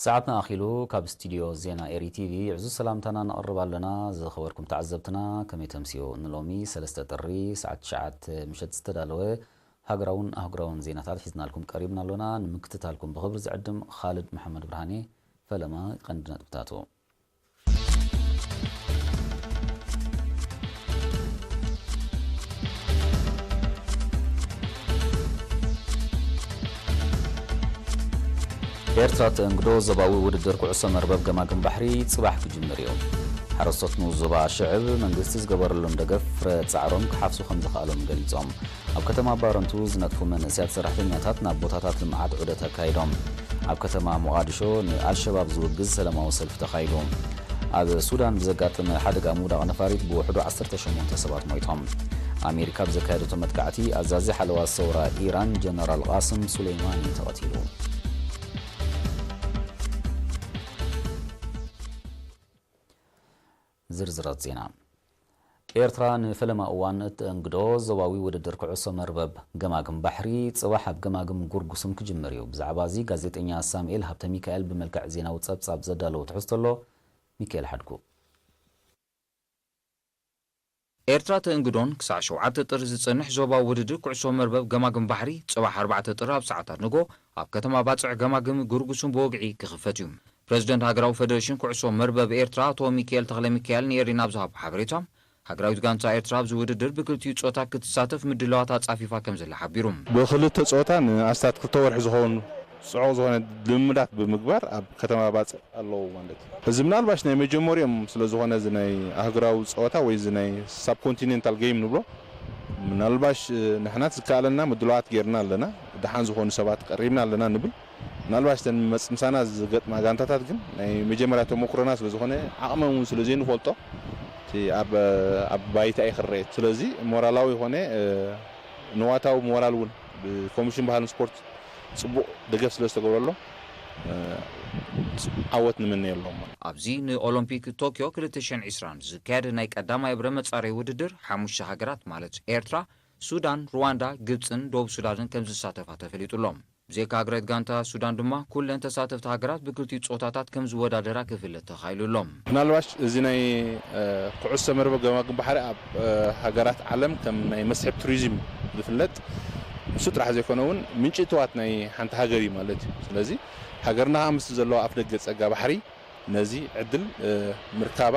ساعتنا أخيلو كاب استديو زينا إيري تي في عزو سلامتنا نقرب لنا زي خبركم تعزبتنا كمي تمسيو نلومي سلسة طري ساعة شعات مشت استدالوه هاقراون زينا تاد حزنا لكم قريبنا لنا نمكتتها لكم بخبر زعدم خالد محمد برهاني فلما قندنا تبتاتو ኤርትራ እንግዶ ዘባዊ ውድድር ኩዕሶ መርበብ ገማግም ባሕሪ ጽባሕ ክጅምር እዮም ሓረስቶት ንዞባ ሽዕብ መንግስቲ ዝገበረሎም ደገፍ ፍረ ጻዕሮም ክሓፍሱ ከም ዝኽኣሎም ገሊፆም ኣብ ከተማ ባረንቱ ዝነጥፉ መንእስያት ሰራሕተኛታት ናብ ቦታታት ልምዓት ዑደት ኣካይዶም ኣብ ከተማ ሞቃዲሾ ንኣልሸባብ ዝውግዝ ሰላማዊ ሰልፊ ተኻይዱ ኣብ ሱዳን ብዘጋጥም ሓደጋ ምውዳቕ ነፋሪት ብውሕዱ 18 ሰባት ሞይቶም ኣሜሪካ ብዘካየደቶ መጥቃዕቲ ኣዛዚ ሓለዋ ሰውራ ኢራን ጀነራል ቃስም ሱሌይማኒ ተቐቲሉ ዝርዝራት ዜና ኤርትራ ንፈለማ እዋን እንግዶ ዘባዊ ውድድር ኩዕሶ መርበብ ገማግም ባሕሪ ጽባሕ ኣብ ገማግም ጉርጉስም ክጅምር እዩ ብዛዕባ እዚ ጋዜጠኛ ሳሙኤል ሃብተ ሚካኤል ብመልክዕ ዜናዊ ጸብጻብ ዘዳለው ትሕዝተሎ ሚካኤል ሓድኩ ኤርትራ ተእንግዶን ክሳዕ 7 ጥር ዝጸንሕ ዞባዊ ውድድር ኩዕሶ መርበብ ገማግም ባሕሪ ጽባሕ 4 ጥር ኣብ ሰዓታት ንጎ ኣብ ከተማ ባጽዕ ገማግም ጉርጉስም ብወግዒ ክኽፈት እዩ ፕሬዝደንት ሃገራዊ ፌደሬሽን ኩዕሶ መርበብ ኤርትራ አቶ ሚካኤል ተክለ ሚካኤል ንኤሪና ብዝሃቡ ሓበሬቶም ሃገራዊት ጋንታ ኤርትራ ኣብዚ ውድድር ብክልቲኡ ጾታ ክትሳተፍ ምድላዋት ኣጻፊፋ ከም ዘላ ሓቢሩ ብክልተ ጾታ ንኣስታት 2 ወርሒ ዝኾኑ ጽዑቕ ዝኾነ ልምዳት ብምግባር ኣብ ከተማ ባጽዕ ኣለዎ ማለት እዩ እዚ ምናልባሽ ናይ መጀመርዮም ስለ ዝኾነ እዚ ናይ ሃገራዊ ጾታ ወይ እዚ ናይ ሳብ ኮንቲኔንታል ጌም ንብሎ ምናልባሽ ንሕናት ዝከኣለና ምድላዋት ጌርና ኣለና ደሓን ዝኾኑ ሰባት ቀሪብና ኣለና ንብል ምናልባሽ ምሳና ዝገጥማ ጋንታታት ግን ናይ መጀመርያ ተሞክሮና ስለ ዝኾነ ዓቕሞም ስለ ዘይንፈልጦ ኣብ ባይታ ይኽረእ ስለዚ ሞራላዊ ሆነ ንዋታዊ ሞራል እውን ብኮሚሽን ባህልን ስፖርት ጽቡቕ ደገፍ ስለ ዝተገበረሎ ዓወት ንምን የለውም ኣብዚ ንኦሎምፒክ ቶኪዮ 2020 ዝካየድ ናይ ቀዳማይ ብረ መጻረይ ውድድር 5 ሃገራት ማለት ኤርትራ ሱዳን ሩዋንዳ ግብፅን ደቡብ ሱዳንን ከም ዝሳተፋ ተፈሊጡሎም ብዘይካ ሃገራት ጋንታ ሱዳን ድማ ኩለን ተሳተፍቲ ሃገራት ብክልቲኡ ጾታታት ከም ዝወዳደራ ክፍለት ተኻይሉሎም ምናልባሽ እዚ ናይ ኩዕሶ መርበብ ገማግም ባሕሪ ኣብ ሃገራት ዓለም ከም ናይ መስሕብ ቱሪዝም ዝፍለጥ እሱ ጥራሕ ዘይኮነውን ምንጪ እቶዋት ናይ ሓንቲ ሃገር እዩ ማለት እዩ ስለዚ ሃገርና ምስ ዘለዎ ኣፍ ደገ ጸጋ ባሕሪ ነዚ ዕድል ምርካባ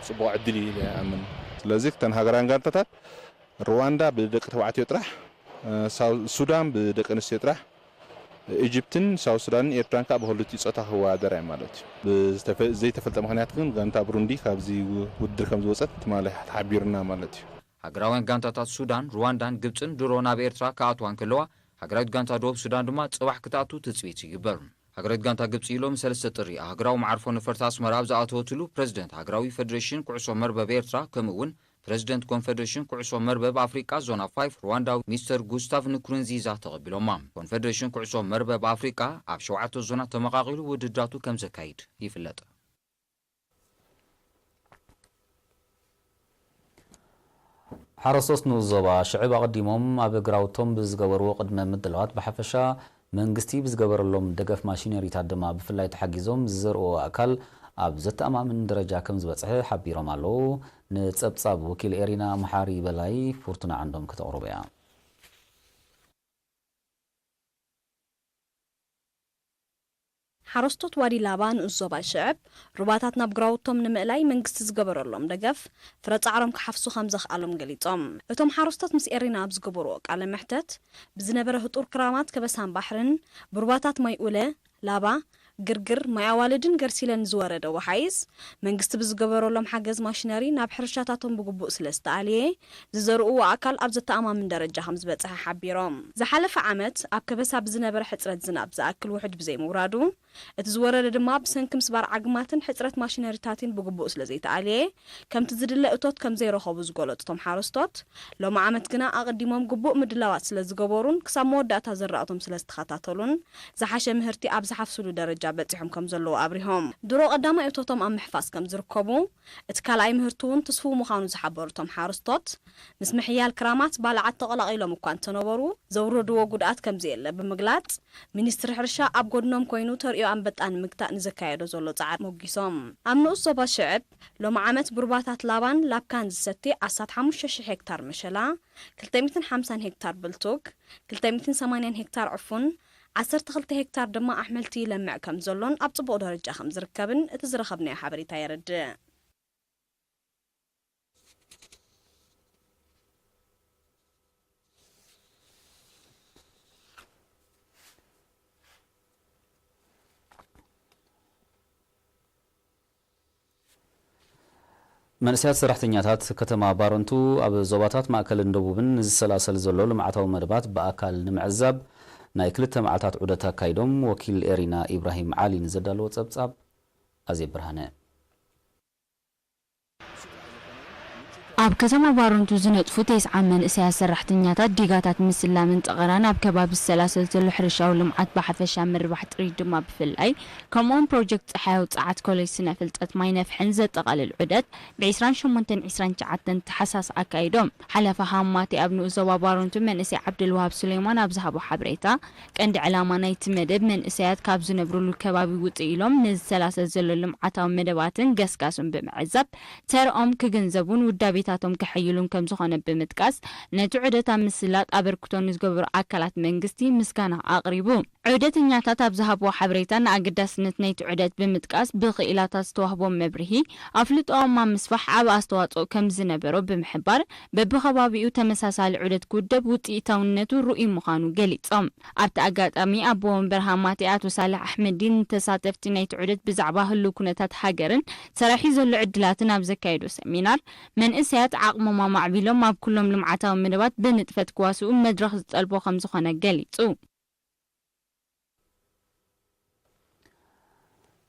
ጽቡቕ ዕድል እዩ ኣምን ስለዚ ክተን ሃገራን ጋንታታት ሩዋንዳ ብደቂ ተባዕትዮ ጥራሕ ሱዳን ብደቂ ኣንስትዮ ጥራሕ ኢጅፕትን ሳውት ሱዳንን ኤርትራን ካብ ብክልቲኡ ጾታ ክወዳደራ ማለት እዩ ዘይተፈልጠ ምክንያት ግን ጋንታ ብሩንዲ ካብዚ ውድድር ከም ዝወፀት ትማሊ ተሓቢርና ማለት እዩ ሃገራውያን ጋንታታት ሱዳን ሩዋንዳን ግብፅን ድሮ ናብ ኤርትራ ክኣትዋን ከለዋ ሃገራዊት ጋንታ ደቡብ ሱዳን ድማ ጽባሕ ክትኣቱ ትጽቢት ይግበር ሃገራዊት ጋንታ ግብፂ ኢሎም 3 ጥሪ ሃገራዊ ማዕርፎ ነፈርቲ ኣስመራ ኣብ ዝኣተወትሉ ፕሬዝደንት ሃገራዊ ፌደሬሽን ኩዕሶ መርበብ ኤርትራ ከምኡውን ፕሬዝደንት ኮንፌደሬሽን ኩዕሶ መርበብ ኣፍሪቃ ዞና 5 ሩዋንዳዊ ሚስተር ጉስታቭ ንኩሩንዚዛ ተቐቢሎማ ኮንፌደሬሽን ኩዕሶ መርበብ ኣፍሪቃ ኣብ 7 ዞናት ተመቃቂሉ ውድድራቱ ከም ዘካይድ ይፍለጥ ሓረስቶት ንዞባ ሽዕብ ኣቐዲሞም ኣብ እግራውቶም ብዝገበርዎ ቅድመ ምድለዋት ብሓፈሻ መንግስቲ ብዝገበረሎም ደገፍ ማሽነሪታት ድማ ብፍላይ ተሓጊዞም ዝዘርኦ ኣካል ኣብ ዘተኣማምን ደረጃ ከም ዝበጽሐ ሓቢሮም ኣለዉ ንጸብጻብ ወኪል ኤሪና መሓሪ በላይ ፉርቱና ዓንዶም ከተቕርቡ እያ ሓረስቶት ዋዲ ላባ ንዞባ ሽዕብ ሩባታት ናብ ግራውቶም ንምእላይ መንግስቲ ዝገበረሎም ደገፍ ፍረ ጻዕሮም ክሓፍሱ ከም ዘኽኣሎም ገሊፆም እቶም ሓረስቶት ምስ ኤሪና ኣብ ዝገበርዎ ቃለ ምሕተት ብዝነበረ ህጡር ክራማት ከበሳን ባሕርን ብሩባታት ማይ ኡለ ላባ ግርግር ማይ ኣዋልድን ገርሲለን ዝወረደ ወሓይስ መንግስቲ ብዝገበረሎም ሓገዝ ማሽነሪ ናብ ሕርሻታቶም ብግቡእ ስለዝተኣልየ ዝዘርእዎ ኣካል ኣብ ዘተኣማምን ደረጃ ከም ዝበጽሐ ሓቢሮም ዝሓለፈ ዓመት ኣብ ከበሳ ብዝነበረ ሕፅረት ዝናብ ዝኣክል ውሕድ ብዘይምውራዱ እቲ ዝወረደ ድማ ብሰንኪ ምስባር ዓግማትን ሕፅረት ማሽነሪታትን ብግቡእ ስለዘይተኣልየ ከምቲ ዝድለ እቶት ከም ዘይረኸቡ ዝገለጹ እቶም ሓረስቶት ሎሚ ዓመት ግና ኣቐዲሞም ግቡእ ምድላዋት ስለዝገበሩን ክሳብ መወዳእታ ዘራእቶም ስለዝተኸታተሉን ዝሓሸ ምህርቲ ኣብ ዝሓፍስሉ ደረጃ በጽሖም ከም ዘለዎ ኣብሪሆም ድሮ ቀዳማ እቶቶም ኣብ ምሕፋስ ከም ዝርከቡ እቲ ካልኣይ ምህርቲ እውን ተስፉ ምዃኑ ዝሓበሩ እቶም ሓረስቶት ምስ ምሕያል ክራማት ባልዓት ተቐላቒሎም እኳ እንተነበሩ ዘውረድዎ ጉድኣት ከምዘየለ ብምግላጽ ሚኒስትሪ ሕርሻ ኣብ ጎድኖም ኮይኑ ተርእዮ ኣንበጣን ምግታእ ንዘካየዶ ዘሎ ጻዕሪ ሞጊሶም ኣብ ንኡስ ዞባ ሽዕብ ሎም ዓመት ብሩባታት ላባን ላብካን ዝሰቲ 15,000 ሄክታር መሸላ 250 ሄክታር ብልቱግ 280 ሄክታር ዕፉን 12 ሄክታር ድማ ኣሕምልቲ ለምዕ ከም ዘሎን ኣብ ጽቡቕ ደረጃ ከም ዝርከብን እቲ ዝረኸብናዮ ሓበሬታ የረድእ መንእሰያት ሰራሕተኛታት ከተማ ባረንቱ ኣብ ዞባታት ማእከልን ደቡብን ዝሰላሰል ዘሎ ልምዓታዊ መደባት ብኣካል ንምዕዛብ ናይ ክልተ መዓልታት ዑደት ኣካይዶም ወኪል ኤሪና ኢብራሂም ዓሊ ንዘዳለዎ ጸብጻብ ኣዜብ ብርሃነ ኣብ ከተማ ባረንቱ ዝነጥፉ 9 መንእሰያት ሰራሕተኛታት ዲጋታት ምስላምን ጠቐራን ኣብ ከባቢ ዝሰላሰል ዘሎ ሕርሻዊ ልምዓት ብሓፈሻ ምርባሕ ጥሪት ድማ ብፍላይ ከምኡውን ፕሮጀክት ፀሓያዊ ጸዓት ኮሌጅ ስነ ፍልጠት ማይ ነፍሕን ዘጠቓልል ዑደት ብ28-29 ተሓሳስ ኣካይዶም ሓለፈ ሃማቲ ኣብ ንኡስ ዞባ ባረንቱ መንእሰይ ዓብድልዋሃብ ሱሌይማን ኣብ ዝሃቦ ሓበሬታ ቀንዲ ዕላማ ናይቲ መደብ መንእሰያት ካብ ዝነብሩሉ ከባቢ ውፅእ ኢሎም ንዝሰላሰል ዘሎ ልምዓታዊ መደባትን ገስጋሱን ብምዕዛብ ተርኦም ክግንዘቡን ውዳቤ ታቶም ከሕይሉን ከም ዝኾነ ብምጥቃስ ነቲ ዑደት ምስላጥ ኣበርክቶ ንዝገበሩ ኣካላት መንግስቲ ምስጋና ኣቕሪቡ ዑደተኛታት ኣብ ዝሃቦ ሓበሬታ ንኣገዳስነት ናይቲ ዑደት ብምጥቃስ ብኽኢላታት ዝተዋህቦም መብርሂ ኣፍልጦም ምስፋሕ ዓብ ኣስተዋጽኦ ከም ዝነበሮ ብምሕባር በብኸባቢኡ ተመሳሳሊ ዑደት ክውደብ ውፅኢታውነቱ ርኡይ ምዃኑ ገሊጾም ኣብቲ ኣጋጣሚ ኣቦ ወንበር ሃማቲ ኣቶ ሳልሕ ኣሕመዲን ተሳተፍቲ ናይቲ ዑደት ብዛዕባ ህልው ኩነታት ሃገርን ሰራሒ ዘሎ ዕድላትን ኣብ ዘካየዶ ሰሚናር መንእሰያት ዓቕሞም ማዕቢሎም ኣብ ኩሎም ልምዓታዊ መደባት ብንጥፈት ክዋስኡ መድረኽ ዝጠልቦ ከም ዝኾነ ገሊጹ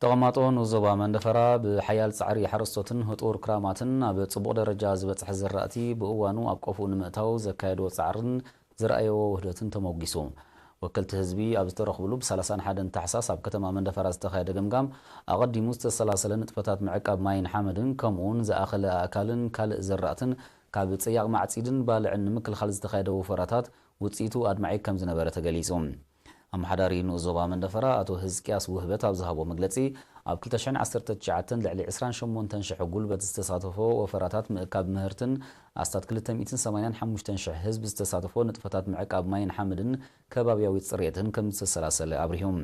ተቐማጦ ንዞባ መንደፈራ ብሓያል ጻዕሪ ሓረስቶትን ህጡር ክራማትን ኣብ ጽቡቕ ደረጃ ዝበጽሕ ዝራእቲ ብእዋኑ ኣብ ቆፉኡ ንምእታው ዘካየዶ ጻዕርን ዝረኣየዎ ውህደትን ተሞጊሱ ወከልቲ ህዝቢ ኣብ ዝተረኽብሉ ብ31 ታሕሳስ ኣብ ከተማ መንደፈራ ዝተኻየደ ገምጋም ኣቐዲሙ ዝተሰላሰለ ንጥፈታት ምዕቃብ ማይን ሓመድን ከምኡውን ዝኣኸለ ኣካልን ካልእ ዝራእትን ካብ ጽያቕ ማዕጺድን ባልዕን ንምክልኻል ዝተኻየደ ወፈራታት ውፅኢቱ ኣድማዒ ከም ዝነበረ ተገሊጹ ኣመሓዳሪ ንኡስ ዞባ መንደፈራ ኣቶ ህዝቅያስ ውህበት ኣብ ዝሃቦ መግለጺ ኣብ 2019 ልዕሊ 28,000 ጉልበት ዝተሳተፎ ወፈራታት ምእካብ ምህርትን ኣስታት 285,000 ህዝቢ ዝተሳተፎ ንጥፈታት ምዕቃብ ማይን ሓመድን ከባብያዊ ጽሬትን ከም ዝተሰላሰለ ኣብሪሁም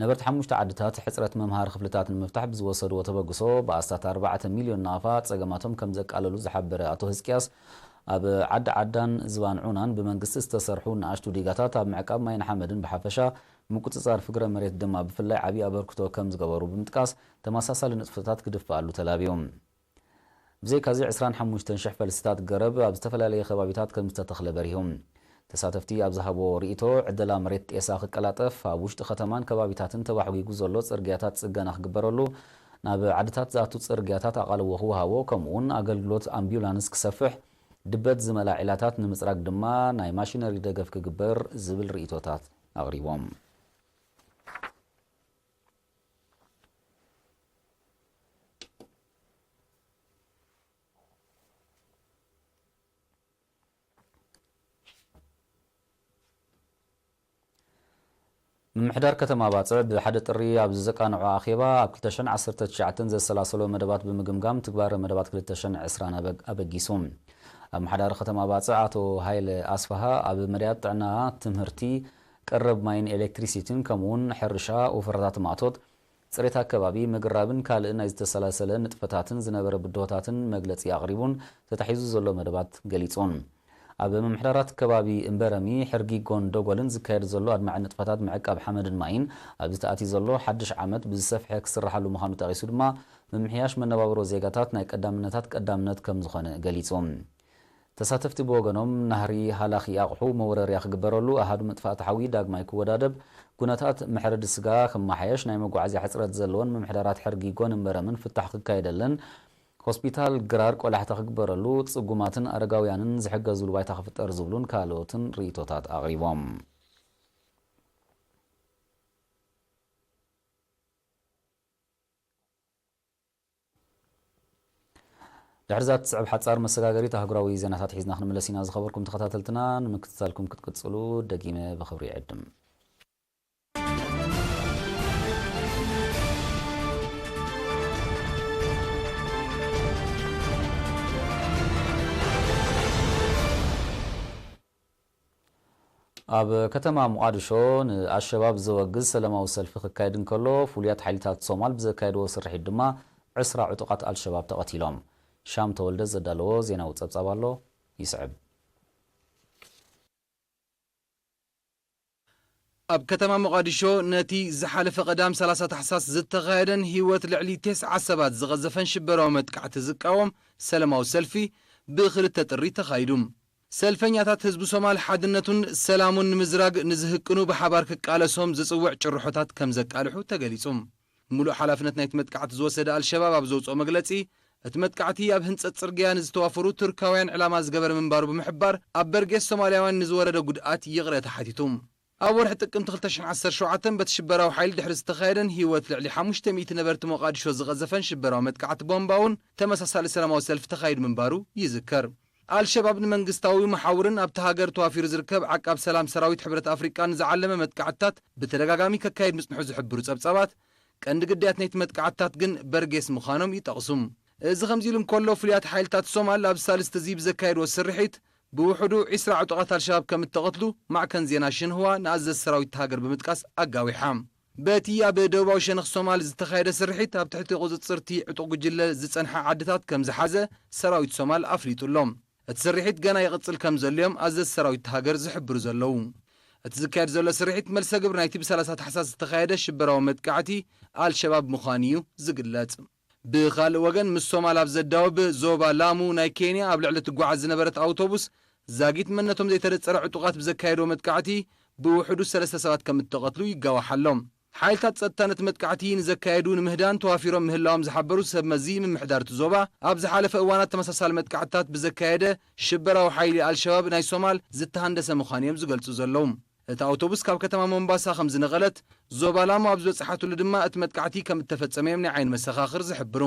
ነበርቲ 5 ዓድታት ሕጽረት መምሃር ክፍልታት ንምፍታሕ ብዝወሰድዎ ተበግሶ ብኣስታት 4 ሚልዮን ናፋ ጸገማቶም ከም ዘቃለሉ ዝሓበረ ኣቶ ህዝቅያስ ኣብ ዓዳን ዝባን ዑናን ብመንግስቲ ዝተሰርሑ ንኣሽቱ ዲጋታት ኣብ ምዕቃብ ማይን ሓመድን ብሓፈሻ ምቁፅጻር ፍግረ መሬት ድማ ብፍላይ ዓብዪ ኣበርክቶ ከም ዝገበሩ ብምጥቃስ ተመሳሳሊ ንጥፈታት ክድፍኣሉ ተላብዮም ብዘይካዚ 25,000 ፈልስታት ገረብ ኣብ ዝተፈላለየ ከባቢታት ከም ዝተተኽለ በሪሆም ተሳተፍቲ ኣብ ዝሃቦ ርእቶ ዕደላ መሬት ጤሳ ክቀላጠፍ ኣብ ውሽጢ ከተማን ከባቢታትን ተባሕጊጉ ዘሎ ጽርግያታት ጽገና ክግበረሉ ናብ ዓድታት ዝኣቱ ጽርግያታት ኣቓልቦ ክወሃቦ ከምኡውን ኣገልግሎት ኣምቡላንስ ክሰፍሕ ድበት ዝመላ ዒላታት ንምጽራግ ድማ ናይ ማሽነሪ ደገፍ ክግበር ዝብል ርእቶታት ኣቕሪቦም ምምሕዳር ከተማ ባጽዕ ብሓደ ጥሪ ኣብ ዝዘቃንዑ ኣኼባ ኣብ 2019 ዘሰላሰሎ መደባት ብምግምጋም ትግባረ መደባት 2020 ኣበጊሱ ኣመሓዳሪ ከተማ ባጽዕ ኣቶ ሃይለ ኣስፋሃ ኣብ መድያት ጥዕና ትምህርቲ ቀረብ ማይን ኤሌክትሪሲቲን ከምኡውን ሕርሻ ወፈራታት ማእቶት ጽሬት ኣከባቢ ምግራብን ካልእ ናይ ዝተሰላሰለ ንጥፈታትን ዝነበረ ብድሆታትን መግለጺ ኣቕሪቡን ተታሒዙ ዘሎ መደባት ገሊጹን ኣብ ምምሕዳራት ከባቢ እምበረሚ ሕርጊጎን ደጎልን ዝካየድ ዘሎ ኣድማዕ ንጥፈታት ምዕቃብ ሓመድን ማይን ኣብ ዝተኣቲ ዘሎ ሓድሽ ዓመት ብዝሰፍሐ ክስራሓሉ ምዃኑ ጠቒሱ ድማ ምምሕያሽ መነባብሮ ዜጋታት ናይ ቀዳምነት ከም ዝኾነ ገሊጾም ተሳተፍቲ ብወገኖም ናህሪ ሃላኺ ኣቕሑ መውረርያ ክግበረሉ ኣሃዱ ምጥፋእቲ ሓዊ ዳግማይ ክወዳደብ ኩነታት ምሕረድ ስጋ ክመሓየሽ ናይ መጓዓዝያ ሕፅረት ዘለዎን ምምሕዳራት ሕርጊጎን እምበረምን ፍታሕ ክካየደለን ሆስፒታል ግራር ቆላሕታ ክግበረሉ ጽጉማትን ኣረጋውያንን ዝሕገዝሉ ባይታ ክፍጠር ዝብሉን ካልኦትን ርእቶታት ኣቕሪቦም ድሕርዛት ጽዕብ ሓጻር መሰጋገሪት ኣህጉራዊ ዜናታት ሒዝና ክንምለስ ኢና ዝኸበርኩም ተኸታተልትና ንምክትታልኩም ክትቅጽሉ ደጊመ ብኽብሪ ይዕድም ኣብ ከተማ ሞቃዲሾ ንኣሸባብ ዘወግዝ ሰላማዊ ሰልፊ ክካየድ እንከሎ ፍሉያት ሓይልታት ሶማል ብዘካየድዎ ስርሒት ድማ 20 ዕጡቃት ኣልሸባብ ተቐቲሎም ሻም ተወልደ ዘዳለዎ ዜናዊ ጸብጻብ ኣሎ ይስዕብ ኣብ ከተማ ሞቃዲሾ ነቲ ዝሓለፈ ቀዳም 30 ታሕሳስ ዝተኻየደን ህይወት ልዕሊ 9 ሰባት ዝቐዘፈን ሽበራዊ መጥቃዕቲ ዝቃወም ሰላማዊ ሰልፊ ብኽልተ ጥሪ ተኻይዱ ሰልፈኛታት ህዝቢ ሶማል ሓድነቱን ሰላሙን ንምዝራግ ንዝህቅኑ ብሓባር ክቃለሶም ዝጽውዕ ጭርሖታት ከም ዘቃልሑ ተገሊጹ ሙሉእ ሓላፍነት ናይቲ መጥቃዕቲ ዝወሰደ አልሸባብ ኣብ ዘውፅኦ መግለጺ እቲ መጥቃዕቲ ኣብ ህንጸት ጽርግያ ንዝተዋፈሩ ቱርካውያን ዕላማ ዝገበረ ምንባሩ ብምሕባር ኣብ በርጌስ ሶማልያውያን ንዝወረደ ጉድኣት ይቕረ ተሓቲቱ ኣብ ወርሒ ጥቅምቲ 2017 በቲ ሽበራዊ ሓይሊ ድሕሪ ዝተኻየደን ህይወት ልዕሊ 500 ነበርቲ ሞቃዲሾ ዝቐዘፈን ሽበራዊ መጥቃዕቲ ቦምባውን ተመሳሳሊ ሰላማዊ ሰልፊ ተኻይዱ ምንባሩ ይዝከር አልሸባብ ንመንግስታዊ መሓውርን ኣብቲ ሃገር ተዋፊሩ ዝርከብ ዓቃብ ሰላም ሰራዊት ሕብረት ኣፍሪቃን ዝዓለመ መጥቃዕትታት ብተደጋጋሚ ከካይድ ምጽንሑ ዝሕብሩ ጸብጻባት ቀንዲ ግዳያት ናይቲ መጥቃዕትታት ግን በርጌስ ምዃኖም ይጠቕሱ እዚ ከምዚ ኢሉ እንከሎ ፍሉያት ሓይልታት ሶማል ኣብ ሳልስተ ዚ ብዘካየድዎ ስርሒት ብውሕዱ 20 ዕጡቃት አልሸባብ ከም እተቐትሉ ማዕከን ዜና ሽንህዋ ንኣዘዝ ሰራዊት ሃገር ብምጥቃስ ኣጋዊሓ በቲ ኣብ ደቡባዊ ሸነኽ ሶማል ዝተኻየደ ስርሒት ኣብ ትሕቲ ቁፅፅርቲ ዕጡቕ ጉጅለ ዝጸንሐ ዓድታት ከም ዝሓዘ ሰራዊት ሶማል ኣፍሊጡሎም እቲ ስርሒት ገና ይቕጽል ከም ዘልዮም ኣዘዝ ሰራዊት ሃገር ዝሕብሩ ዘለዉ እቲ ዝካየድ ዘሎ ስርሒት መልሰ ግብሪ ናይቲ ብ30 ታሕሳስ ዝተኻየደ ሽበራዊ መጥቃዕቲ አልሸባብ ምዃኑ እዩ ዝግለጽ ብኻልእ ወገን ምስ ሶማል ኣብ ዘዳወብ ዞባ ላሙ ናይ ኬንያ ኣብ ልዕሊ ትጓዓዝ ዝነበረት ኣውቶቡስ ዛጊት መነቶም ዘይተደጸረ ዕጡቃት ብዘካየድዎ መጥቃዕቲ ብውሕዱ 3 ሰባት ከም እተቐትሉ ይጋዋሓሎም ሓይልታት ጸጥታ ነቲ መጥቃዕቲ ንዘካየዱ ንምህዳን ተዋፊሮም ምህላዎም ዝሓበሩ ሰብ መዚ ምምሕዳር ዞባ ኣብ ዝሓለፈ እዋናት ተመሳሳሊ መጥቃዕትታት ብዘካየደ ሽበራዊ ሓይሊ አልሸባብ ናይ ሶማል ዝተሃንደሰ ምዃኑ እዮም ዝገልጹ ዘለዉ እቲ ኣውቶቡስ ካብ ከተማ ሞምባሳ ከም ዝነቐለት ዞባ ላሙ ኣብ ዝበጽሓትሉ ድማ እቲ መጥቃዕቲ ከም እተፈጸመ እዮም ናይ ዓይን መሰኻኽር ዝሕብሩ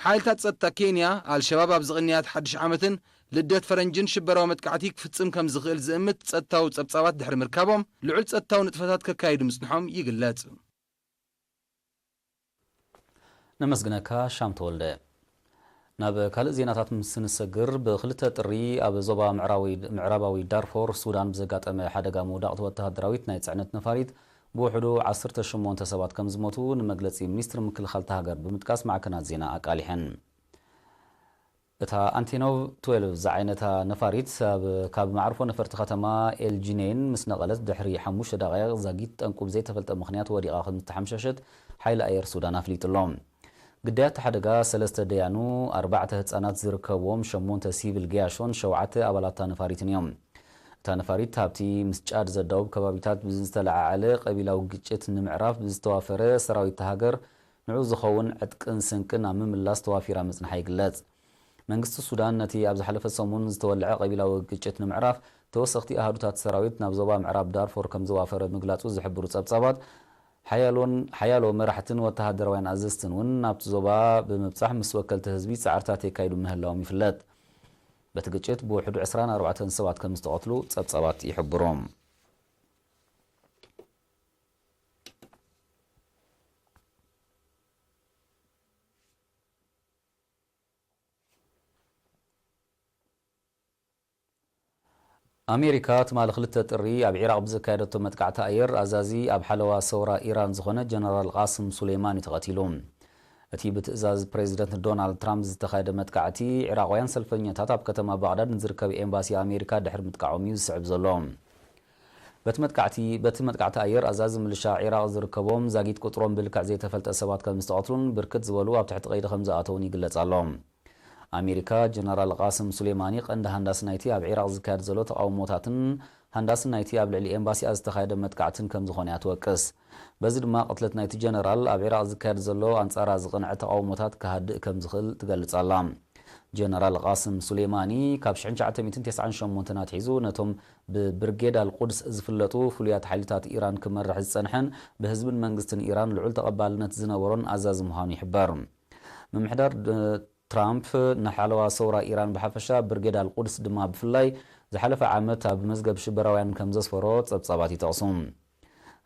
ሓይልታት ጸጥታ ኬንያ አልሸባብ ኣብ ዝቕንያት 1 ዓመትን ልደት ፈረንጅን ሽበራዊ መጥቃዕቲ ክፍጽም ከም ዝኽእል ዝእምት ጸጥታዊ ጸብጻባት ድሕሪ ምርካቦም ልዑል ጸጥታዊ ንጥፈታት ከካይዱ ምጽንሖም ይግለጽ ነመስግነካ ሻም ተወልደ ናብ ካልእ ዜናታት ምስንሰግር ብክልተ ጥሪ ኣብ ዞባ ምዕራባዊ ዳርፎር ሱዳን ብዘጋጠመ ሓደጋ ምውዳቕቲ ወተሃደራዊት ናይ ጽዕነት ነፋሪት ብውሕዱ 18 ሰባት ከም ዝሞቱ ንመግለጺ ሚኒስትር ምክልኻል ሃገር ብምጥቃስ ማዕከናት ዜና ኣቃሊሐን እታ አንቴኖቭ 12 ዝዓይነታ ነፋሪት ካብ ማዕርፎ ነፈርቲ ከተማ ኤልጂኔን ምስ ነቐለት ድሕሪ 5 ደቂቕ ዛጊት ጠንቁብ ዘይተፈልጠ ምኽንያት ወዲቓ ከም ዝተሓምሸሸት ሓይሊ ኣየር ሱዳን ኣፍሊጡሎም ግዳያት ሓደጋ 3 ደያኑ 4 ህፃናት ዝርከብዎም 8 ሲቪል ገያሾን 7 ኣባላት ነፋሪትን እዮም እታ ነፋሪት ኣብቲ ምስ ጫድ ዘዳውብ ከባቢታት ብዝተለዓዓለ ቀቢላዊ ግጭት ንምዕራፍ ብዝተዋፈረ ሰራዊት ሃገር ንዑ ዝኸውን ዕጥቅን ስንቅን ኣብ ምምላስ ተዋፊራ ምጽንሓ ይግለጽ መንግስቲ ሱዳን ነቲ ኣብ ዝሓለፈ ሰሙን ዝተወልዐ ቀቢላዊ ግጭት ንምዕራፍ ተወሰኽቲ ኣሃዱታት ሰራዊት ናብ ዞባ ምዕራብ ዳርፎር ከም ዝዋፈረ ምግላጹ ዝሕብሩ ጸብጻባት ሓያሎ መራሕትን ወተሃደራውያን ኣዘዝትን እውን ናብቲ ዞባ ብምብጻሕ ምስ ወከልቲ ህዝቢ ጻዕርታት የካይዱ ምህላዎም ይፍለጥ በቲ ግጭት ብውሕዱ 24 ሰባት ከም ዝተቐትሉ ጸብጻባት ይሕብሮም ኣሜሪካ ትማል ክልተ ጥሪ ኣብ ኢራቅ ብዘካየደቶ መጥቃዕቲ ኣየር ኣዛዚ ኣብ ሓለዋ ሰውራ ኢራን ዝኾነ ጀነራል ቃስም ሱሌይማኒ ተቐቲሉ እቲ ብትእዛዝ ፕሬዚደንት ዶናልድ ትራምፕ ዝተኻየደ መጥቃዕቲ ኢራቃውያን ሰልፈኛታት ኣብ ከተማ ባግዳድ ንዝርከብ ኤምባሲ ኣሜሪካ ድሕሪ ምጥቃዖም እዩ ዝስዕብ ዘሎ በቲ መጥቃዕቲ ኣየር ኣዛዚ ምልሻ ኢራቅ ዝርከቦም ዛጊት ቁጥሮም ብልክዕ ዘይተፈልጠ ሰባት ከም ዝተቐትሉን ብርክት ዝበሉ ኣብ ትሕቲ ቀይዲ ከም ዝኣተውን ይግለጽ ኣሎ ኣሜሪካ ጀነራል ቃስም ሱሌይማኒ ቀንዲ ሃንዳስ ናይቲ ኣብ ኢራቅ ዝካየድ ዘሎ ተቃውሞታትን ሃንዳስ ናይቲ ኣብ ልዕሊ ኤምባሲ ዝተኻየደ መጥቃዕትን ከም ዝኾነ ያትወቅስ በዚ ድማ ቅትለት ናይቲ ጀነራል ኣብ ኢራቅ ዝካየድ ዘሎ አንጻራ ዝቕንዕ ተቃውሞታት ክሃድእ ከም ዝኽእል ትገልጽ ኣላ ጀነራል ቃስም ሱሌይማኒ ካብ 1998 ናትሒዙ ነቶም ብብርጌድ አልቁድስ ዝፍለጡ ፍሉያት ሓይልታት ኢራን ክመርሕ ዝጸንሐን ብህዝብን መንግስትን ኢራን ልዑል ተቐባልነት ዝነበሮን ኣዛዚ ምዃኑ ይሕበር ምምሕዳር ትራምፕ ንሓለዋ ሰውራ ኢራን ብሓፈሻ ብርጌድ አልቁድስ ድማ ብፍላይ ዝሓለፈ ዓመት ኣብ መዝገብ ሽበራውያን ከም ዘስፈሮ ጸብጻባት ይጠቕሱ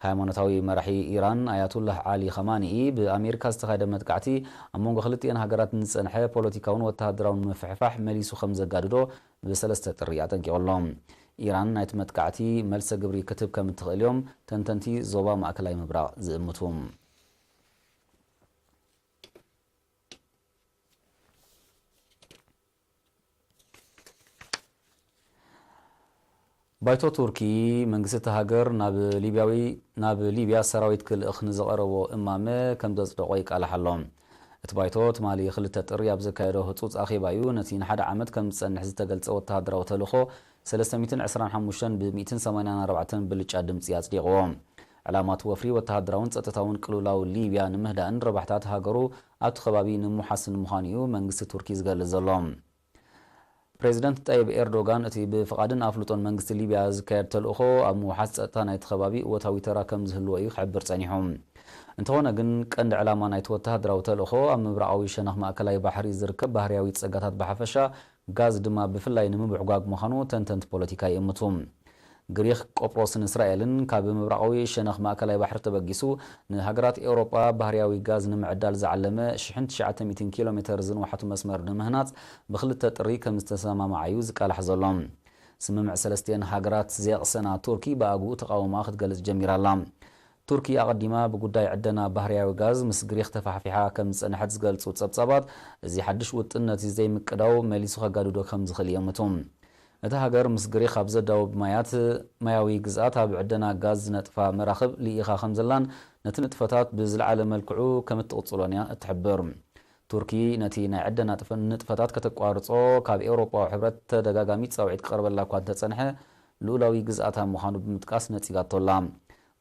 ሃይማኖታዊ መራሒ ኢራን አያቱላህ ዓሊ ኸማኒኢ ብኣሜሪካ ዝተኻየደ መጥቃዕቲ ኣብ መንጎ ክልቲአን ሃገራት ንዝጸንሐ ፖለቲካውን ወተሃደራውን መፍሕፋሕ መሊሱ ከም ዘጋድዶ ብሰለስተ ጥሪ ኣጠንቂቖሎም ኢራን ናይት መጥቃዕቲ መልሰ ግብሪ ክትብ ከም እትኽእል ተንተንቲ ዞባ ማእከላይ ምብራቕ ዝእምቱ ባይቶ ቱርኪ መንግስቲ ሃገር ናብ ሊብያ ሰራዊት ክልእኽ ንዘቐረቦ እማመ ከም ዘጽደቆ ይቃልሓሎም እቲ ባይቶ ትማሊ ክልተ ጥሪ ኣብ ዘካየዶ ህጹጽ ኣኼባ እዩ ነቲ ንሓደ ዓመት ከም ዝጸንሕ ዝተገልጸ ወተሃደራዊ ተልእኾ 325 ብ184 ብልጫ ድምፂ ኣጽዲቕዎ ዕላማቱ ወፍሪ ወተሃደራውን ጸጥታውን ቅልውላው ሊብያ ንምህዳእን ረባሕታት ሃገሩ ኣብቲ ከባቢ ንምሓስን ምዃኑ እዩ መንግስቲ ቱርኪ ዝገልጽ ዘሎ ፕሬዚደንት ጣይብ ኤርዶጋን እቲ ብፍቓድን ኣፍልጦን መንግስቲ ሊብያ ዝካየድ ተልእኾ ኣብ ምውሓስ ጸጥታ ናይቲ ከባቢ እወታዊ ተራ ከም ዝህልዎ እዩ ክሕብር ጸኒሑ እንተኾነ ግን ቀንዲ ዕላማ ናይቲ ወተሃደራዊ ተልእኾ ኣብ ምብራቓዊ ሸነኽ ማእከላይ ባሕሪ ዝርከብ ባህርያዊ ጸጋታት ብሓፈሻ ጋዝ ድማ ብፍላይ ንምብዕጓግ ምዃኑ ተንተንቲ ፖለቲካ ይእምቱ ግሪክ ቆጵሮስን እስራኤልን ካብ ምብራቓዊ ሸነኽ ማእከላይ ባሕሪ ተበጊሱ ንሃገራት ኤውሮጳ ባህርያዊ ጋዝ ንምዕዳል ዝዓለመ 1900 ኪሎ ሜትር ዝንዋሓቱ መስመር ንምህናጽ ብክልተ ጥሪ ከም ዝተሰማማዓዩ ዝቃልሕ ዘሎ ስምምዕ ሰለስቲአን ሃገራት ዘቕሰና ቱርኪ ብኣግኡ ተቃውማ ክትገልጽ ጀሚራላ ቱርኪ ኣቐዲማ ብጉዳይ ዕደና ባህርያዊ ጋዝ ምስ ግሪክ ተፋሕፊሓ ከም ዝጸንሐት ዝገልጹ ጸብጻባት እዚ ሓድሽ ውጥነት ዘይምቅዳው መሊሱ ከጋድዶ ከም ዝኽእል የምቱ እቲ ሃገር ምስ ግሪክ ኣብ ዘዳውብ ማያዊ ግዝኣት ኣብ ዕደና ጋዝ ዝነጥፋ መራኽብ ልኢኻ ከም ዘላን ነቲ ንጥፈታት ብዝለዓለ መልክዑ ከም እትቕጽሎን እያ እትሕብር ቱርኪ ነቲ ናይ ዕደና ንጥፈታት ከተቋርጾ ካብ ኤውሮጳዊ ሕብረት ተደጋጋሚ ጻውዒት ክቐርበላ እኳ እንተጸንሐ ልኡላዊ ግዝኣታ ምዃኑ ብምጥቃስ ነጺጋቶላ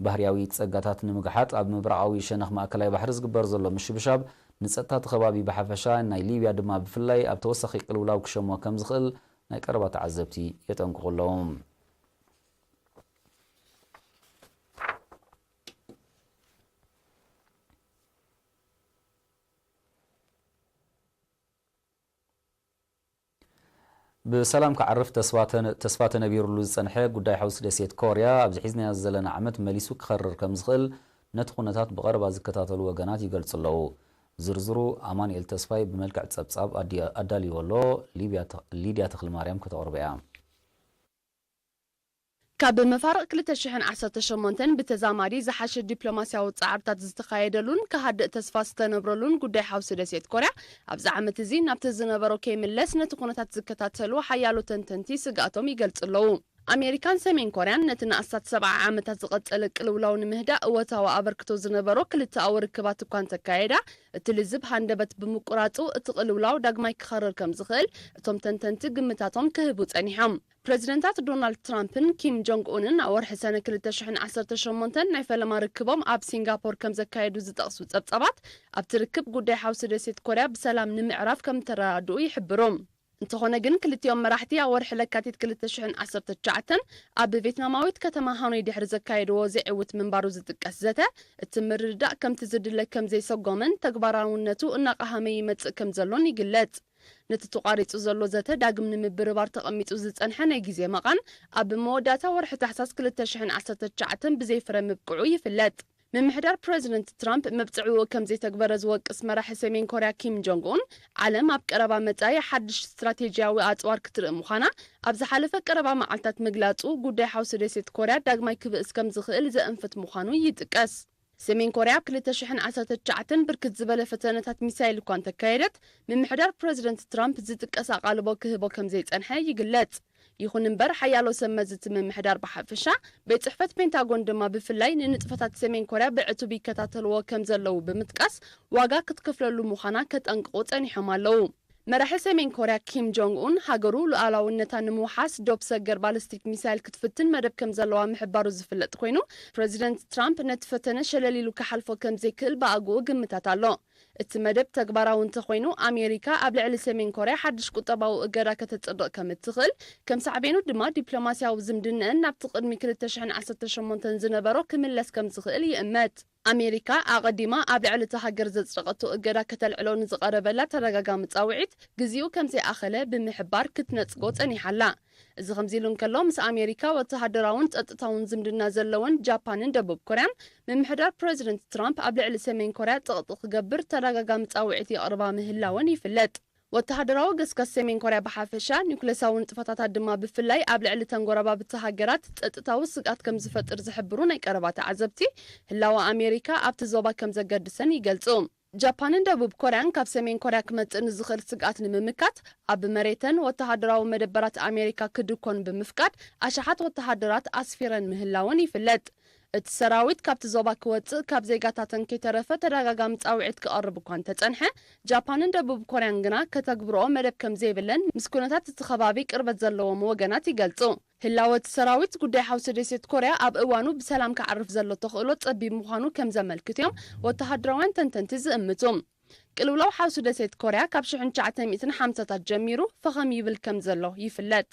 ባህርያዊ ጸጋታት ንምግሓጥ ኣብ ምብራቓዊ ሸነኽ ማእከላይ ባሕሪ ዝግበር ዘሎ ምሽብሻብ ንጸጥታ ከባቢ ብሓፈሻ ናይ ሊብያ ድማ ብፍላይ ኣብ ተወሳኺ ቅልውላው ክሸሞ ከም ዝኽእል ናይ ቀረባ ተዓዘብቲ የጠንቅቑ ኣለዉ ብሰላም ክዓርፍ ተስፋ ተነቢሩሉ ዝጸንሐ ጉዳይ ሓውሲ ደሴት ኮርያ ኣብ ዝሒዝናዮ ዘለና ዓመት መሊሱ ክኸርር ከም ዝኽእል ነቲ ኩነታት ብቐረባ ዝከታተሉ ወገናት ይገልጹ ኣለዉ ዝርዝሩ ኣማንኤል ተስፋይ ብመልክዕ ጸብጻብ ኣዳልይዎ ኣሎ ሊድያ ተኽልማርያም ከተቕርበ እያ ካብ መፋርቕ 2018 ብተዛማዲ ዝሓሸ ዲፕሎማስያዊ ጻዕርታት ዝተኻየደሉን ካሃድእ ተስፋ ዝተነብረሉን ጉዳይ ሓውሲ ደሴት ኮርያ ኣብዚ ዓመት እዚ ናብቲ ዝነበሮ ከይምለስ ነቲ ኩነታት ዝከታተሉ ሓያሎ ተንተንቲ ስጋኣቶም ይገልጹ ኣለዉ ኣሜሪካን ሰሜን ኮርያን ነቲ ንኣስታት 70 ዓመታት ዝቐጸለ ቅልውላው ንምህዳእ እወታዊ ኣበርክቶ ዝነበሮ ክልተኣዊ ርክባት እኳ እንተካየዳ እቲ ልዝብ ሃንደበት ብምቁራፁ እቲ ቅልውላው ዳግማይ ክኸርር ከም ዝኽእል እቶም ተንተንቲ ግምታቶም ክህቡ ጸኒሖም ፕሬዚደንታት ዶናልድ ትራምፕን ኪም ጆንግ ኡንን ኣብ ወርሒ ሰነ 2018 ናይ ፈለማ ርክቦም ኣብ ሲንጋፖር ከም ዘካየዱ ዝጠቕሱ ጸብጻባት ኣብቲ ርክብ ጉዳይ ሓውሲ ደሴት ኮርያ ብሰላም ንምዕራፍ ከም ተረዳድኡ ይሕብሮም እንተኾነ ግን ክልቲኦም መራሕቲ ኣብ ወርሒ ለካቲት 2019 ኣብ ቬትናማዊት ከተማ ሃኖይ ድሕሪ ዘካየድዎ ዘዕውት ምንባሩ ዝጥቀስ ዘተ እቲ ምርድዳእ ከምቲ ዝድለ ከም ዘይሰጎምን ተግባራውነቱ እናቐሃመ ይመጽእ ከም ዘሎን ይግለጽ ነቲ ተቋሪጹ ዘሎ ዘተ ዳግም ንምብርባር ተቐሚጡ ዝጸንሐ ናይ ግዜ መቓን ኣብ መወዳእታ ወርሒ ታሕሳስ 2019 ብዘይፍረ ምብቅዑ ይፍለጥ ምምሕዳር ፕሬዚደንት ትራምፕ መብጽዕኡ ከም ዘይተግበረ ዝወቅስ መራሒ ሰሜን ኮርያ ኪም ጆንግ ኡን ዓለም ኣብ ቀረባ መጻኢ ሓድሽ ስትራቴጂያዊ ኣጽዋር ክትርኢ ምዃና ኣብ ዝሓለፈ ቀረባ መዓልታት ምግላጹ ጉዳይ ሓውሲ ደሴት ኮርያ ዳግማይ ክብእስ ከም ዝኽእል ዘእንፍት ምዃኑ ይጥቀስ ሰሜን ኮርያ ኣብ 2019 ብርክት ዝበለ ፈተነታት ሚሳይል እኳ እንተካየደት ምምሕዳር ፕሬዚደንት ትራምፕ ዝጥቀስ ኣቓልቦ ክህቦ ከም ዘይጸንሐ ይግለጽ ይኹን እምበር ሓያሎ ሰመዝ እቲ ምምሕዳር ብሓፈሻ ቤት ጽሕፈት ፔንታጎን ድማ ብፍላይ ንንጥፈታት ሰሜን ኮርያ ብዕቱብ ይከታተልዎ ከም ዘለዉ ብምጥቃስ ዋጋ ክትከፍለሉ ምዃና ከጠንቅቑ ጸኒሖም ኣለዉ መራሒ ሰሜን ኮርያ ኪም ጆንግ ኡን ሃገሩ ሉዓላውነታ ንምውሓስ ዶብ ሰገር ባሊስቲክ ሚሳይል ክትፍትን መደብ ከም ዘለዋ ምሕባሩ ዝፍለጥ ኮይኑ ፕሬዚደንት ትራምፕ ነቲ ፈተነ ሸለሊሉ ክሓልፎ ከም ዘይክእል ብኣግኡ ግምታት ኣሎ እቲ መደብ ተግባራዊ እንተኾይኑ ኣሜሪካ ኣብ ልዕሊ ሰሜን ኮርያ ሓድሽ ቁጠባዊ እገዳ ከተጸድቕ ከም እትኽእል ከም ሳዕቤኑ ድማ ዲፕሎማስያዊ ዝምድንአን ናብቲ ቅድሚ 2018 ዝነበሮ ክምለስ ከም ዝኽእል ይእመት ኣሜሪካ ኣቐዲማ ኣብ ልዕሊ እቲ ሃገር ዘጽረቐቶ እገዳ ከተልዕሎ ንዝቐረበላ ተረጋጋሚ ጻውዒት ግዜኡ ከም ዘይኣኸለ ብምሕባር ክትነጽጎ ጸኒሓላ እዚ ከምዚ ኢሉ እንከሎ ምስ ኣሜሪካ ወተሃደራውን ጸጥታውን ዝምድና ዘለወን ጃፓንን ደቡብ ኮርያን ምምሕዳር ፕሬዚደንት ትራምፕ ኣብ ልዕሊ ሰሜን ኮርያ ጥቕጥቕ ክገብር ተረጋጋሚ ጻውዒት የቕርባ ምህላወን ይፍለጥ ወተሃደራዊ ገስጋስ ሰሜን ኮርያ በሓፈሻ ኒውክሌሳዊ ንጥፈታት ድማ ብፍላይ ኣብ ልዕሊ ተንጎረባብቲ ሃገራት ጸጥታዊ ስጋት ከም ዝፈጥር ዝሕብሩ ናይ ቀረባ ተዓዘብቲ ህላዋ ኣሜሪካ ኣብቲ ዞባ ከም ዘገድሰን ይገልጹ። ጃፓንን ደቡብ ኮርያን ካብ ሰሜን ኮርያ ክመጽእ ንዝኽእል ስጋት ንምምካት ኣብ መሬተን ወተሃደራዊ መደበራት ኣሜሪካ ክድኮን ብምፍቃድ ኣሽሓት ወተሃደራት ኣስፊረን ምህላውን ይፍለጥ። እቲ ሰራዊት ካብቲ ዞባ ክወጽእ ካብ ዜጋታተን ከይተረፈ ተደጋጋሚ ጻውዒት ክቐርብ እኳ እንተጸንሐ ጃፓንን ደቡብ ኮርያን ግና ከተግብርኦ መደብ ከም ዘይብለን ምስ ኩነታት እቲ ከባቢ ቅርበት ዘለዎም ወገናት ይገልጹ። ህላወት ሰራዊት ጉዳይ ሓውሲ ደሴት ኮርያ ኣብ እዋኑ ብሰላም ክዓርፍ ዘሎ ተኽእሎ ጸቢብ ምዃኑ ከም ዘመልክት እዮም ወተሃደራውያን ተንተንቲ ዝእምቱ። ቅልውላው ሓውሲ ደሴት ኮርያ ካብ 1950ታት ጀሚሩ ፈኸም ይብል ከም ዘሎ ይፍለጥ።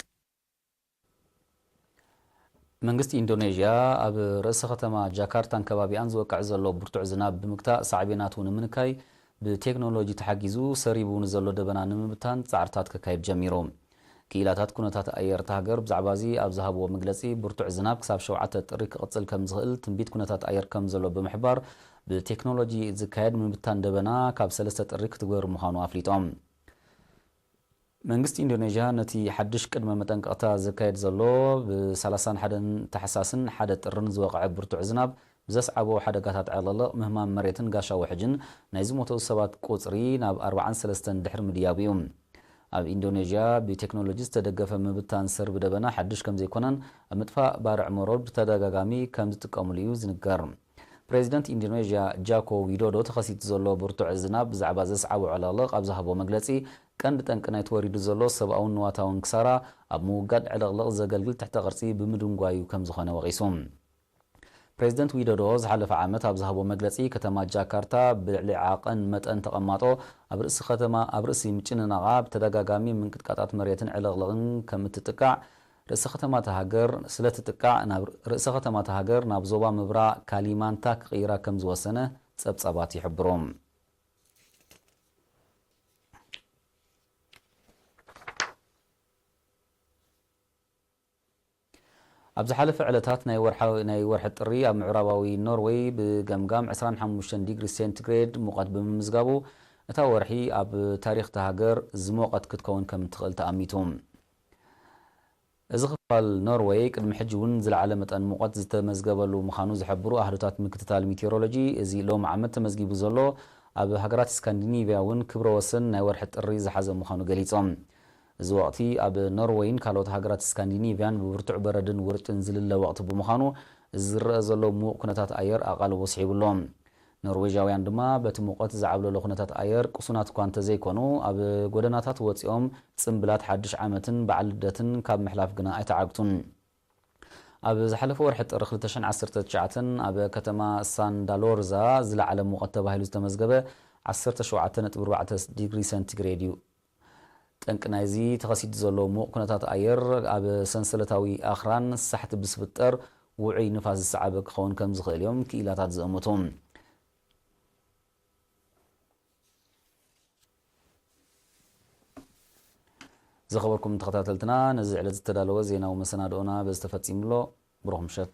መንግስቲ ኢንዶኔዥያ ኣብ ርእሰ ከተማ ጃካርታን ከባቢኣን ዝወቅዕ ዘሎ ብርቱዕ ዝናብ ብምክታእ ሳዕቤናቱ ንምንካይ ብቴክኖሎጂ ተሓጊዙ ሰሪቡ ንዘሎ ደበና ንምብታን ጻዕርታት ክካየድ ጀሚሩ። ክኢላታት ኩነታት ኣየር ሃገር ብዛዕባ እዚ ኣብ ዝሃብዎ መግለጺ ብርቱዕ ዝናብ ክሳብ 7 ጥሪ ክቕጽል ከም ዝኽእል ትንቢት ኩነታት ኣየር ከም ዘሎ ብምሕባር ብቴክኖሎጂ ዝካየድ ምብታን ደበና ካብ 3 ጥሪ ክትግበር ምዃኑ ኣፍሊጦም። መንግስቲ ኢንዶኔዥያ ነቲ ሓድሽ ቅድመ መጠንቀቕታ ዝካየድ ዘሎ ብ31 ታሕሳስን 1 ጥርን ዝወቕዐ ብርቱዕ ዝናብ ብዘስዓቦ ሓደጋታት ዕለለቕ ምህማም መሬትን ጋሻ ውሕጅን ናይ ዝሞቱ ሰባት ቁጽሪ ናብ 43 ድሕሪ ምድያብ እዩ። ኣብ ኢንዶኔዥያ ብቴክኖሎጂ ዝተደገፈ ምብታን ሰርቢ ደበና ሓድሽ ከም ዘይኮነን ኣብ ምጥፋእ ባርዕ መሮድ ብተደጋጋሚ ከም ዝጥቀሙሉ እዩ ዝንገር። ፕሬዚደንት ኢንዶኔዥያ ጃኮ ዊዶዶ ተኸሲቱ ዘሎ ብርቱዕ ዝናብ ብዛዕባ ዘስዓቦ ዕለቕለቕ ኣብ ዝሃቦ መግለጺ ቀንዲ ጠንቂ ናይ ተወሪዱ ዘሎ ሰብኣውን ንዋታውን ክሳራ ኣብ ምውጋድ ዕለቕለቕ ዘገልግል ትሕተ ቅርጺ ብምድንጓዩ ከም ዝኾነ ወቒሱ። ፕሬዚደንት ዊዶዶ ዝሓለፈ ዓመት ኣብ ዝሃቦ መግለጺ ከተማ ጃካርታ ብልዕሊ ዓቐን መጠን ተቐማጦ ኣብ ርእሲ ምጭንናቓ ብተደጋጋሚ ምንቅጥቃጣት መሬትን ዕለቕለቕን ከም እትጥቃዕ ርእሰ ከተማ ሃገር ናብ ዞባ ምብራቕ ካሊማንታ ክቕይራ ከም ዝወሰነ ጸብጻባት ይሕብሩ። ኣብ ዝሓለፈ ዕለታት ናይ ወርሒ ጥሪ ኣብ ምዕራባዊ ኖርዌይ ብገምጋም 25 ዲግሪ ሴንቲግሬድ ሙቐት ብምምዝጋቡ እታ ወርሒ ኣብ ታሪኽ ሃገር ዝሞቐት ክትከውን ከም እትኽእል ተኣሚቱ። እዚ ክፋል ኖርዌይ ቅድሚ ሕጂ እውን ዝለዓለ መጠን ሙቐት ዝተመዝገበሉ ምዃኑ ዝሕብሩ ኣህዶታት ምክትታል ሜቴሮሎጂ እዚ ሎም ዓመት ተመዝጊቡ ዘሎ ኣብ ሃገራት ስካንዲኔቭያ እውን ክብረ ወሰን ናይ ወርሒ ጥሪ ዝሓዘ ምዃኑ ገሊጾም። እዚ ወቅቲ ኣብ ኖርዌይን ካልኦት ሃገራት ስካንዲኔቭያን ብብርቱዕ በረድን ውርጭን ዝልለ ወቅቲ ብምዃኑ ዝረአ ዘሎ ምዉቕ ኩነታት ኣየር ኣቓልቦ ስሒብሎም። ኖርዌጃውያን ድማ በቲ ሙቐት ዝዓብለሎ ኩነታት ኣየር ቁሱናት እኳ እንተዘይኮኑ ኣብ ጎደናታት ወፂኦም ጽምብላት ሓድሽ ዓመትን በዓል ልደትን ካብ ምሕላፍ ግና ኣይተዓግቱን። ኣብ ዝሓለፈ ወርሒ ጥሪ 2019 ኣብ ከተማ ሳንዳሎርዛ ዝለዓለ ሙቐት ተባሂሉ ዝተመዝገበ 17.4 ዲግሪ ሴንቲግሬድ እዩ። ጠንቂ ናይዚ ተኸሲቱ ዘሎ ምዉቕ ኩነታት ኣየር ኣብ ሰንሰለታዊ ኣኽራን ሳሕቲ ብስብጠር ውዑይ ንፋስ ዝሰዓበ ክኸውን ከም ዝኽእል እዮም ክኢላታት ዝእምቱ። زخبركم تخطات لتنا نزع لزتدالو زينا ومسنادونا بستفاد سيملو بروح مشت